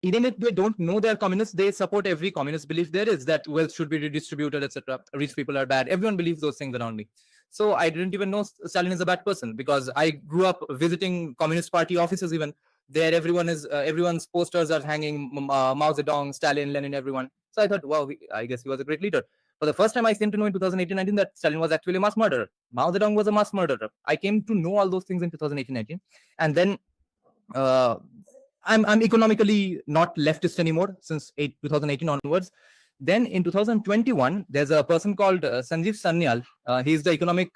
even if they don't know they're communists, they support every communist belief there is, that wealth should be redistributed, etc. Rich people are bad. Everyone believes those things around me. So I didn't even know Stalin is a bad person, because I grew up visiting Communist Party offices. Even there, everyone's posters are hanging, Mao Zedong, Stalin, Lenin, everyone. So I thought, wow, I guess he was a great leader. For the first time, I came to know in 2018-19 that Stalin was actually a mass murderer. Mao Zedong was a mass murderer. I came to know all those things in 2018-19, and then uh, I'm economically not leftist anymore since 2018 onwards. Then in 2021, there's a person called Sanjeev Sanyal. He's the economic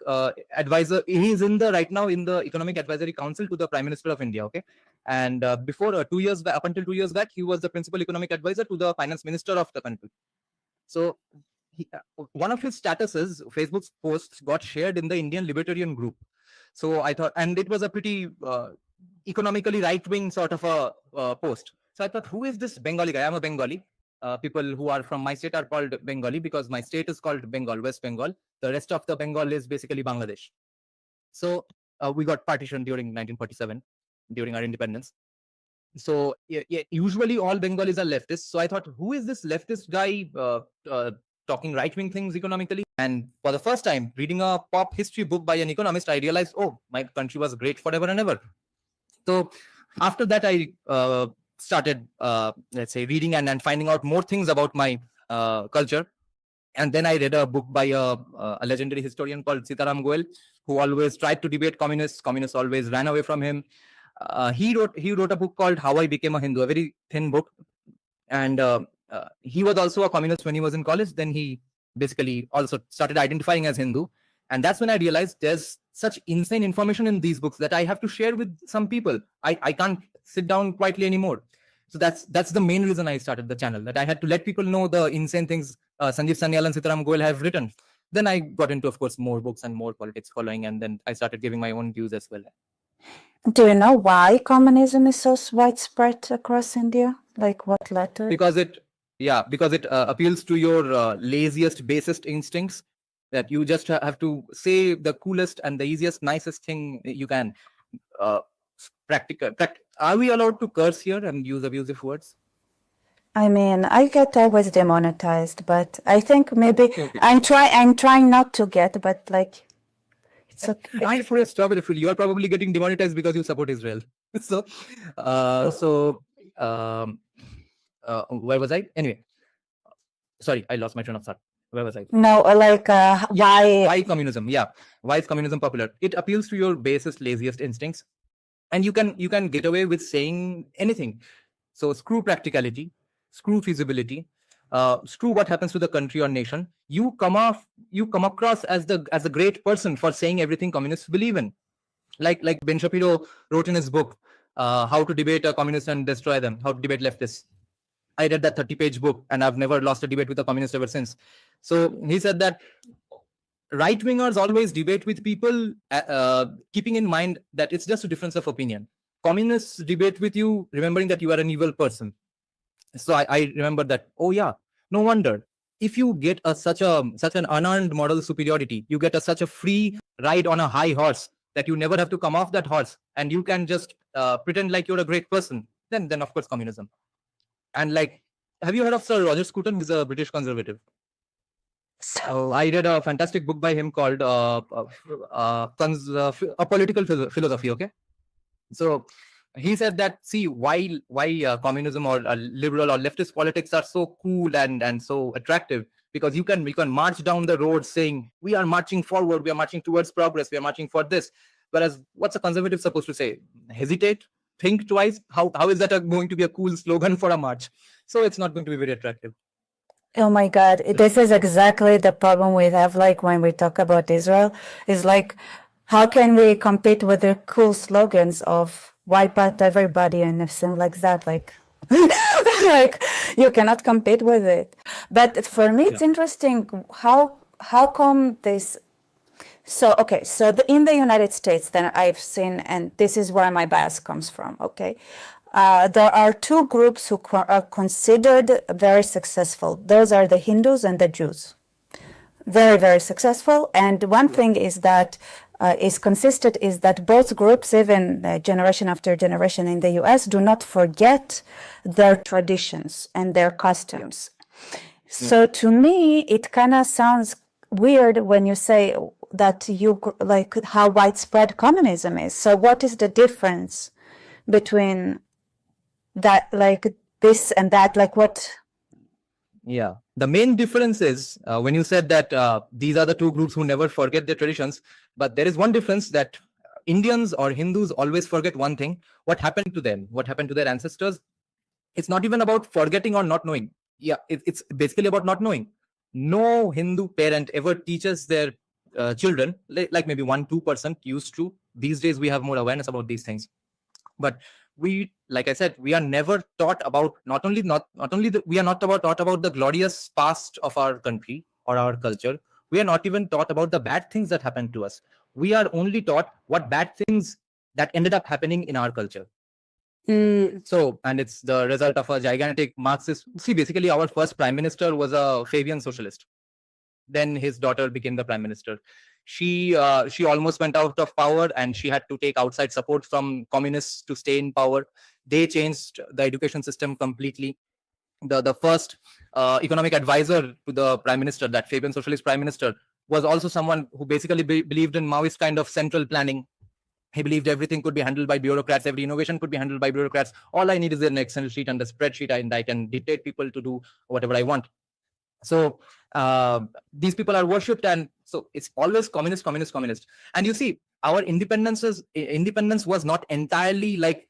advisor. He's right now in the Economic Advisory Council to the Prime Minister of India. Okay, and before up until 2 years back, he was the principal economic advisor to the finance minister of the country. So one of his statuses, Facebook's posts, got shared in the Indian Libertarian group. So I thought, and it was a pretty economically right-wing sort of a post. So I thought, who is this Bengali guy? I'm a Bengali. People who are from my state are called Bengali because my state is called Bengal, West Bengal. The rest of the Bengal is basically Bangladesh. So we got partitioned during 1947, during our independence. So usually all Bengalis are leftists. So I thought, who is this leftist guy talking right-wing things economically? And for the first time, reading a pop history book by an economist, I realized, oh, my country was great forever and ever. So after that, I started, let's say, reading and finding out more things about my culture. And then I read a book by a legendary historian called Sitaram Goel, who always tried to debate communists. Communists always ran away from him. He wrote a book called How I Became a Hindu, a very thin book. And he was also a communist when he was in college. Then he basically also started identifying as Hindu. And that's when I realized there's such insane information in these books that I have to share with some people. I can't sit down quietly anymore. So that's the main reason I started the channel, that I had to let people know the insane things Sanjeev Sanyal and Sitaram Goel have written. Then I got into, of course, more books and more politics following, and then I started giving my own views as well. Do you know why communism is so widespread across India? Like what led to it? Because it appeals to your laziest, basest instincts, that you just have to say the coolest and the easiest, nicest thing you can. Are we allowed to curse here and use abusive words? I mean, I get always demonetized, but I think maybe okay. I'm trying not to get, but like, it's okay. I for a stop it. You are probably getting demonetized because you support Israel. So, where was I? Anyway, sorry, I lost my train of thought. Where was I? No, like why communism? Yeah, why is communism popular? It appeals to your basest, laziest instincts, and you can get away with saying anything. So screw practicality, screw feasibility, screw what happens to the country or nation. You come across as a great person for saying everything communists believe in. Like Ben Shapiro wrote in his book, How to Debate a Communist and Destroy Them, How to Debate Leftists. I read that 30-page book, and I've never lost a debate with a communist ever since. So he said that right-wingers always debate with people, keeping in mind that it's just a difference of opinion. Communists debate with you, remembering that you are an evil person. So I remember that, oh yeah, no wonder. If you get such an unearned moral superiority, you get such a free ride on a high horse that you never have to come off that horse, and you can just pretend like you're a great person, then of course communism. And like, have you heard of Sir Roger Scruton? He's a British conservative. So I read a fantastic book by him called A Political Philosophy. Okay, so he said that, see, why communism or liberal or leftist politics are so cool and so attractive, because you can march down the road saying we are marching forward, we are marching towards progress, we are marching for this. Whereas what's a conservative supposed to say? Hesitate, think twice. How is that going to be a cool slogan for a march? So it's not going to be very attractive. Oh my God, this is exactly the problem we have. Like when we talk about Israel, is like, how can we compete with the cool slogans of wipe out everybody and everything like that? Like, like you cannot compete with it. But for me, it's interesting how come this. So okay, so in the United States, then I've seen, and this is where my bias comes from. Okay. There are two groups who are considered very successful. Those are the Hindus and the Jews. Very, very successful. And one thing is that is consistent is that both groups, even generation after generation in the US, do not forget their traditions and their customs. So to me, it kind of sounds weird when you say that you like how widespread communism is. So what is the difference between that, like this and that? Like what? Yeah, the main difference is when you said that these are the two groups who never forget their traditions, but there is one difference that Indians or Hindus always forget one thing: what happened to them, what happened to their ancestors. It's not even about forgetting or not knowing. Yeah, it's basically about not knowing. No Hindu parent ever teaches their children, like maybe 1-2% used to. These days we have more awareness about these things, but we, like I said, we are never taught about not only we are not taught about the glorious past of our country or our culture. We are not even taught about the bad things that happened to us. We are only taught what bad things that ended up happening in our culture. So, and it's the result of a gigantic Marxist. See, basically, our first prime minister was a Fabian socialist. Then his daughter became the prime minister. She almost went out of power, and she had to take outside support from communists to stay in power. They changed the education system completely. The first economic advisor to the prime minister, that Fabian socialist prime minister, was also someone who basically believed in Maoist kind of central planning. He believed everything could be handled by bureaucrats. Every innovation could be handled by bureaucrats. All I need is an Excel sheet and a spreadsheet, and I can dictate people to do whatever I want. So these people are worshipped, and so it's always communist, communist, communist. And you see, our independence was not entirely like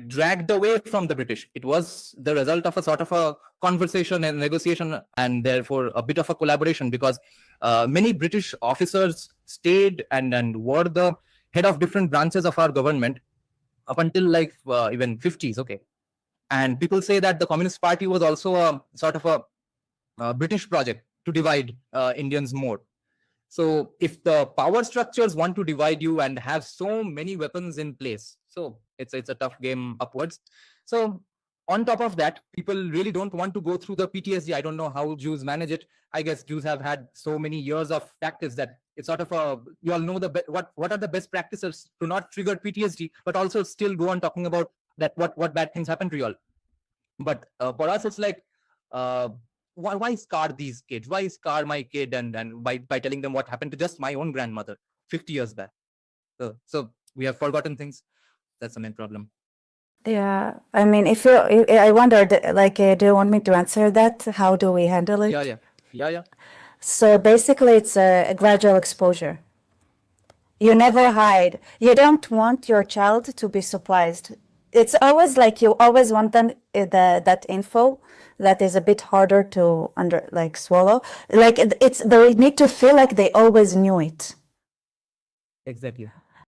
dragged away from the British. It was the result of a sort of a conversation and negotiation, and therefore a bit of a collaboration, because many British officers stayed and were the head of different branches of our government up until like even 50s. Okay. And people say that the Communist Party was also a sort of a British project to divide Indians more. So if the power structures want to divide you and have so many weapons in place, so it's a tough game upwards. So on top of that, people really don't want to go through the PTSD. I don't know how Jews manage it. I guess Jews have had so many years of practice that it's sort of a, you all know what are the best practices to not trigger PTSD, but also still go on talking about that what bad things happen to you all. But for us, it's like, why scar these kids? Why scar my kid and by telling them what happened to just my own grandmother 50 years back? So we have forgotten things. That's the main problem. Yeah, I mean, I wondered, like, do you want me to answer that? How do we handle it? Yeah. So basically, it's a gradual exposure. You never hide. You don't want your child to be surprised. It's always like you always want them that info that is a bit harder to swallow. Like they need to feel like they always knew it. Exactly.